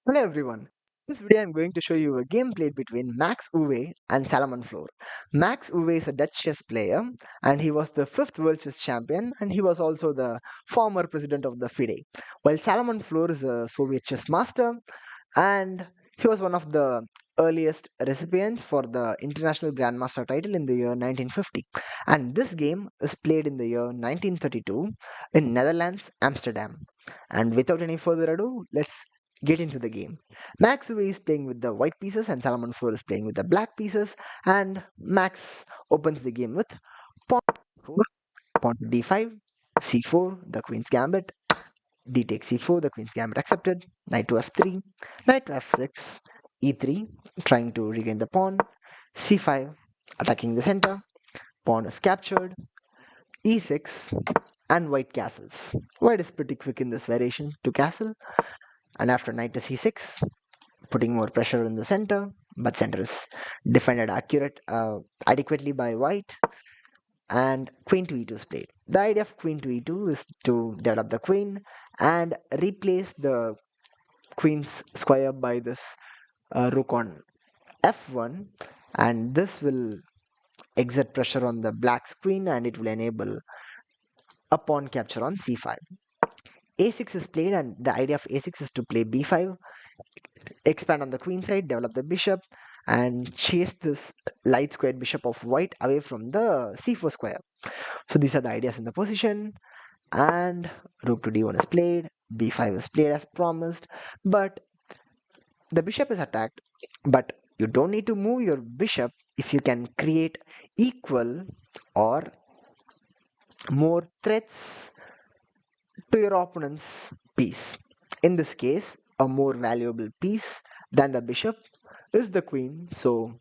Hello everyone. In this video I'm going to show you a game played between Max Uwe and Salomon Floor. Max Uwe is a Dutch chess player and he was the fifth world chess champion and he was also the former president of the FIDE. While Salomon Floor is a Soviet chess master and he was one of the earliest recipients for the international grandmaster title in the year 1950, and this game is played in the year 1932 in Netherlands, Amsterdam. And without any further ado, let's get into the game. Max Uwe is playing with the white pieces and Salomon Floor is playing with the black pieces, and Max opens the game with pawn 4, pawn to d5, c4, the queen's gambit, d takes c4, the queen's gambit accepted, knight to f3, knight to f6, e3, trying to regain the pawn, c5, attacking the center, pawn is captured, e6, and white castles. White is pretty quick in this variation to castle, and after knight to c6, putting more pressure in the center, but center is defended adequately by white, and queen to e2 is played. The idea of queen to e2 is to develop the queen and replace the queen's square by this rook on f1, and this will exert pressure on the black's queen and it will enable a pawn capture on c5. a6 is played, and the idea of a6 is to play b5, expand on the queen side, develop the bishop, and chase this light squared bishop of white away from the c4 square. So these are the ideas in the position, and rook to d1 is played, b5 is played as promised, but the bishop is attacked. But you don't need to move your bishop if you can create equal or more threats to your opponent's piece. In this case, a more valuable piece than the bishop is the queen, so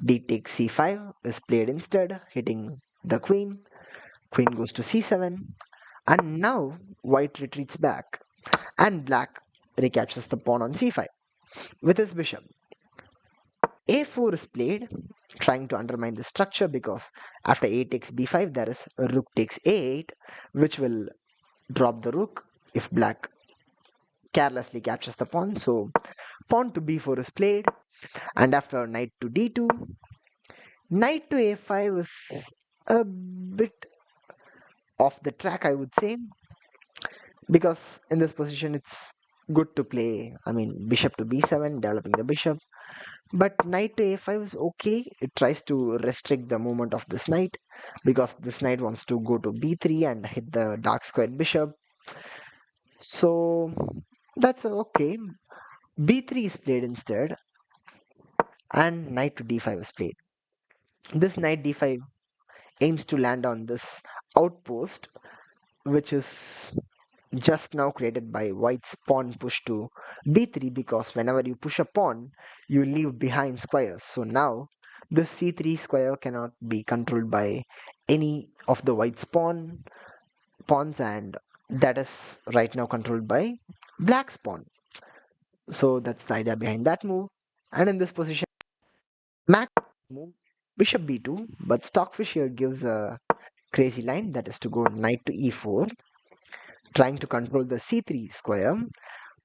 d takes c5 is played instead, hitting the queen. Queen goes to c7, and now white retreats back, and black recaptures the pawn on c5 with his bishop. a4 is played, trying to undermine the structure because after a takes b5 there is a rook takes a8, which will drop the rook if black carelessly captures the pawn. So pawn to b4 is played, and after knight to d2, knight to a5 is a bit off the track, I would say, because in this position it's good to play, I mean, bishop to b7, developing the bishop. But knight to a5 is okay. It tries to restrict the movement of this knight because this knight wants to go to b3 and hit the dark squared bishop. So that's okay. b3 is played instead, and knight to d5 is played. This knight d5 aims to land on this outpost, which is just now created by white's pawn push to b3, because whenever you push a pawn you leave behind squares. So now this c3 square cannot be controlled by any of the white's pawns, and that is right now controlled by black's pawn. So that's the idea behind that move. And in this position, Mac move bishop b2, but Stockfish here gives a crazy line, that is to go knight to e4, trying to control the c3 square,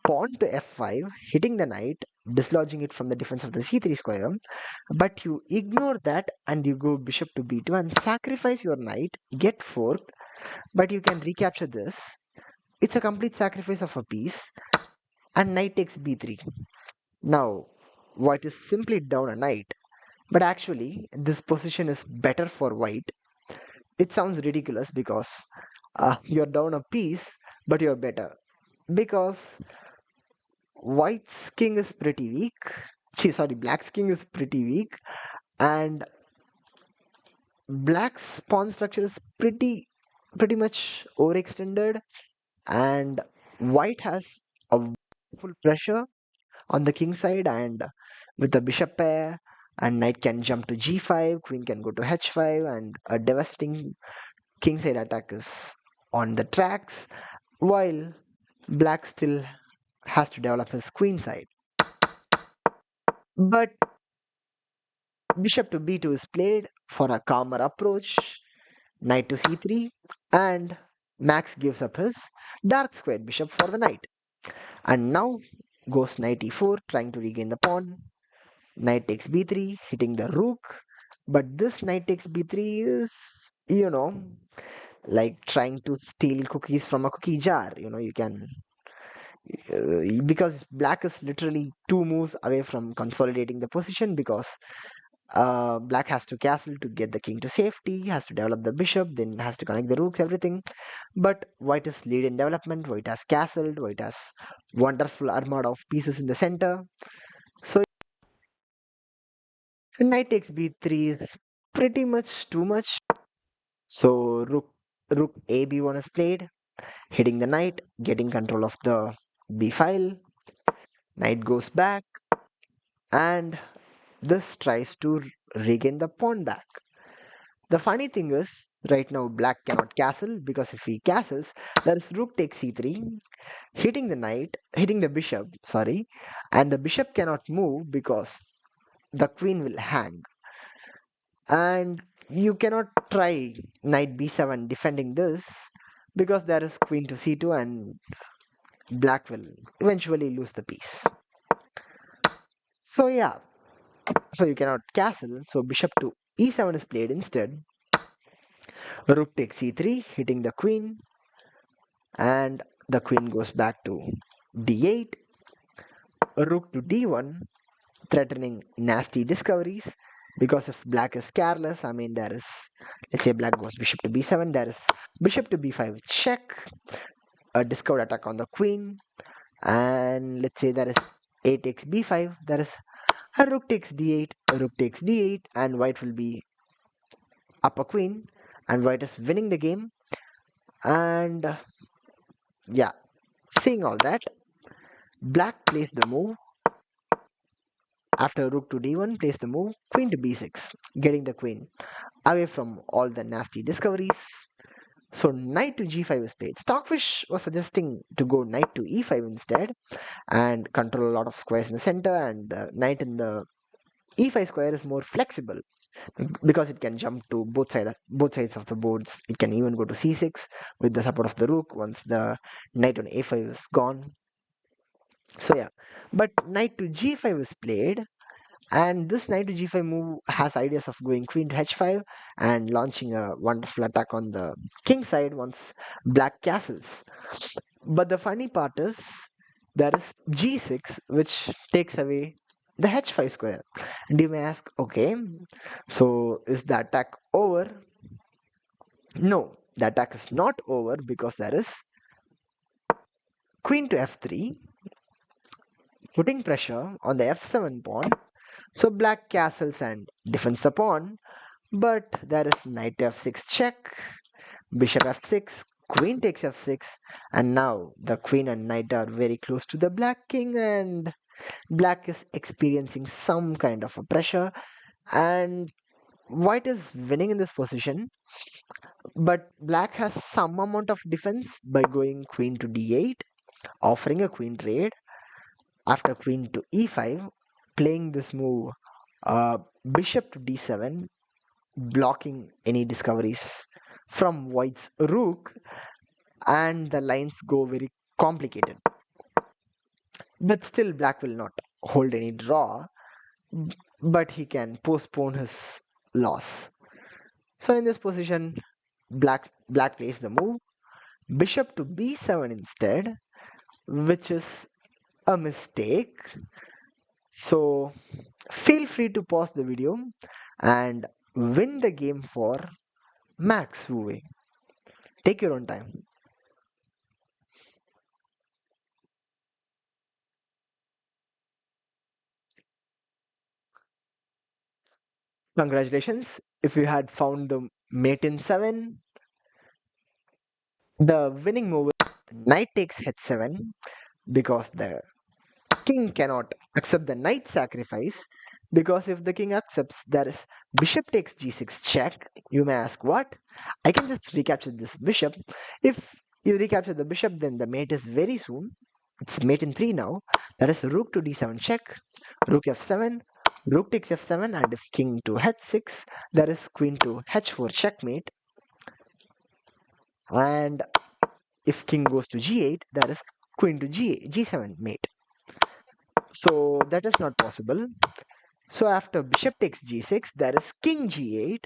pawn to f5, hitting the knight, dislodging it from the defense of the c3 square. But you ignore that and you go bishop to b2 and sacrifice your knight, get forked, but you can recapture this. It's a complete sacrifice of a piece, and knight takes b3. Now, white is simply down a knight, but actually, this position is better for white. It sounds ridiculous because you're down a piece, but you're better because white's king is pretty weak. Sorry, black's king is pretty weak, and black's pawn structure is pretty much overextended, and white has a full pressure on the king side, and with the bishop pair, and knight can jump to g5, queen can go to h5, and a devastating kingside attack is on the tracks, while black still has to develop his queen side. But bishop to b2 is played for a calmer approach, knight to c3, and Max gives up his dark squared bishop for the knight. And now goes knight e4, trying to regain the pawn. Knight takes b3, hitting the rook. But this knight takes b3 is, like trying to steal cookies from a cookie jar. You can, because black is literally two moves away from consolidating the position, because black has to castle to get the king to safety, has to develop the bishop, then has to connect the rooks, everything. But white is lead in development, white has castled, white has wonderful armada of pieces in the center. So knight takes b3 is pretty much too much. So rook a b1 is played, hitting the knight, getting control of the b file. Knight goes back, and this tries to regain the pawn back. The funny thing is, right now black cannot castle, because if he castles, there is rook takes c3, hitting the knight, hitting the bishop, sorry, and the bishop cannot move because the queen will hang. And you cannot try knight b7 defending this, because there is queen to c2 and black will eventually lose the piece. So yeah, so you cannot castle, so bishop to e7 is played instead. Rook takes c3, hitting the queen, and the queen goes back to d8. Rook to d1, threatening nasty discoveries, because if black is careless, I mean, there is, let's say black goes bishop to b7, there is bishop to b5 check, a discovered attack on the queen, and let's say there is a takes b5, there is a rook takes d8, a rook takes d8, and white will be up a queen, and white is winning the game. And yeah, seeing all that, black plays the move. After rook to d1, plays the move queen to b6, getting the queen away from all the nasty discoveries. So knight to g5 is played. Stockfish was suggesting to go knight to e5 instead and control a lot of squares in the center, and the knight in the e5 square is more flexible because it can jump to both sides of the boards. It can even go to c6 with the support of the rook once the knight on a5 is gone. So yeah, but knight to g5 is played, and this knight to g5 move has ideas of going queen to h5 and launching a wonderful attack on the king side once black castles. But the funny part is there is g6, which takes away the h5 square. And you may ask, okay, so is the attack over? No, the attack is not over, because there is queen to f3, putting pressure on the f7 pawn. So black castles and defends the pawn, but there is knight to f6 check, bishop f6, queen takes f6, and now the queen and knight are very close to the black king, and black is experiencing some kind of a pressure, and white is winning in this position. But black has some amount of defense by going queen to d8, offering a queen trade. After queen to e5, playing this move, uh, bishop to d7, blocking any discoveries from white's rook, and the lines go very complicated. But still, black will not hold any draw, but he can postpone his loss. So in this position, black plays the move bishop to b7 instead, which is a mistake. So feel free to pause the video and win the game for Max Wu Wei. Take your own time. Congratulations. If you had found the mate in 7, the winning move is knight takes h7, because the king cannot accept the knight sacrifice, because if the king accepts, there is bishop takes g6 check. You may ask, what? I can just recapture this bishop. If you recapture the bishop, then the mate is very soon. It's mate in 3 now. That is rook to d7 check, rook f7, rook takes f7, and if king to h6, there is queen to h4 checkmate. And if king goes to g8, there is queen to g7 mate. So that is not possible. So after bishop takes g6, there is king g8,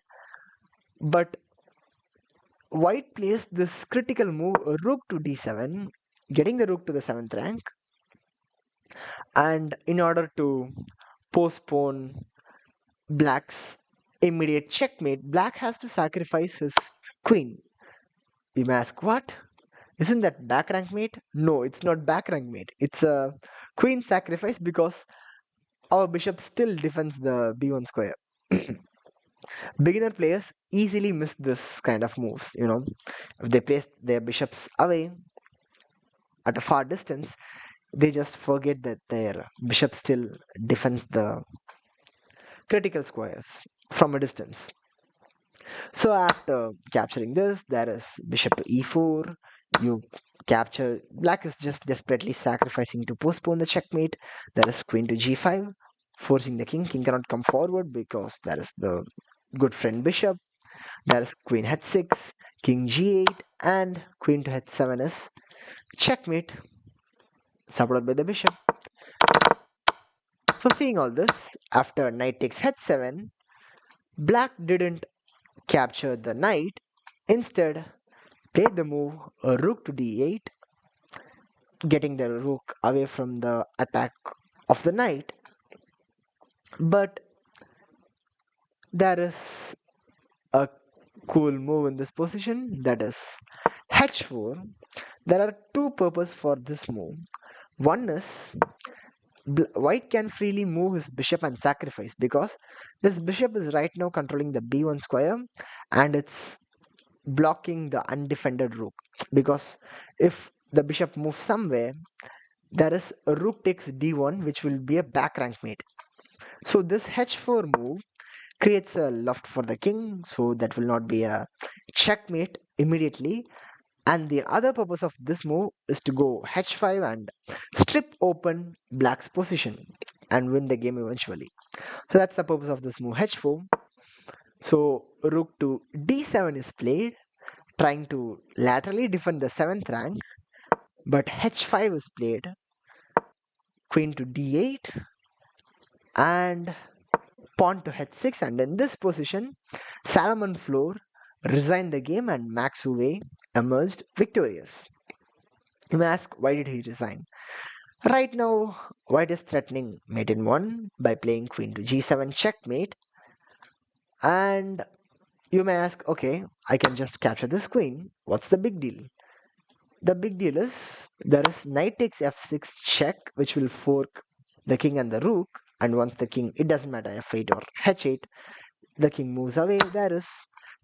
but white plays this critical move, rook to d7, getting the rook to the 7th rank, and in order to postpone black's immediate checkmate, black has to sacrifice his queen. You may ask, what? Isn't that back rank mate? No, it's not back rank mate. It's a queen sacrifice because our bishop still defends the b1 square. Beginner players easily miss this kind of moves, If they place their bishops away at a far distance, they just forget that their bishop still defends the critical squares from a distance. So after capturing this, there is bishop to e4. You capture, black is just desperately sacrificing to postpone the checkmate. There is queen to g5, forcing the king. King cannot come forward because there is the good friend bishop. There is queen h6, king g8, and queen to h7 is checkmate, supported by the bishop. So seeing all this, after knight takes h7, black didn't capture the knight. Instead, played the move rook to d8, getting the rook away from the attack of the knight. But there is a cool move in this position, that is h4. There are two purposes for this move. One is white can freely move his bishop and sacrifice because this bishop is right now controlling the b1 square and it's blocking the undefended rook, because if the bishop moves somewhere, there is a rook takes d1, which will be a back rank mate. So this h4 move creates a loft for the king, so that will not be a checkmate immediately. And the other purpose of this move is to go h5 and strip open black's position and win the game eventually. So that's the purpose of this move, h4. So rook to d7 is played, trying to laterally defend the 7th rank, but h5 is played, queen to d8, and pawn to h6. And in this position, Salomon Floor resigned the game and Max Uwe emerged victorious. You may ask, why did he resign? Right now, white is threatening mate in 1 by playing queen to g7 checkmate. And you may ask, okay, I can just capture this queen. What's the big deal? The big deal is there is knight takes f6 check, which will fork the king and the rook. And once the king, it doesn't matter f8 or h8, the king moves away. There is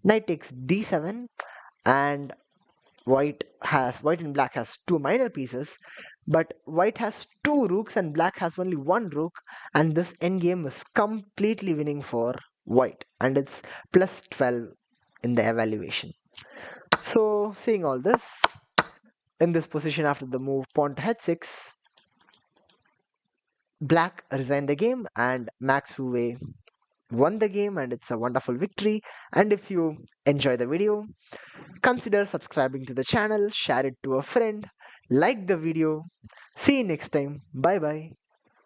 knight takes d7, and white and black has two minor pieces, but white has two rooks and black has only one rook, and this endgame is completely winning for white, and it's plus 12 in the evaluation. So seeing all this, in this position after the move pawn to h6, black resigned the game and Max Uwe won the game, and it's a wonderful victory. And if you enjoy the video, consider subscribing to the channel, share it to a friend, like the video. See you next time. Bye bye.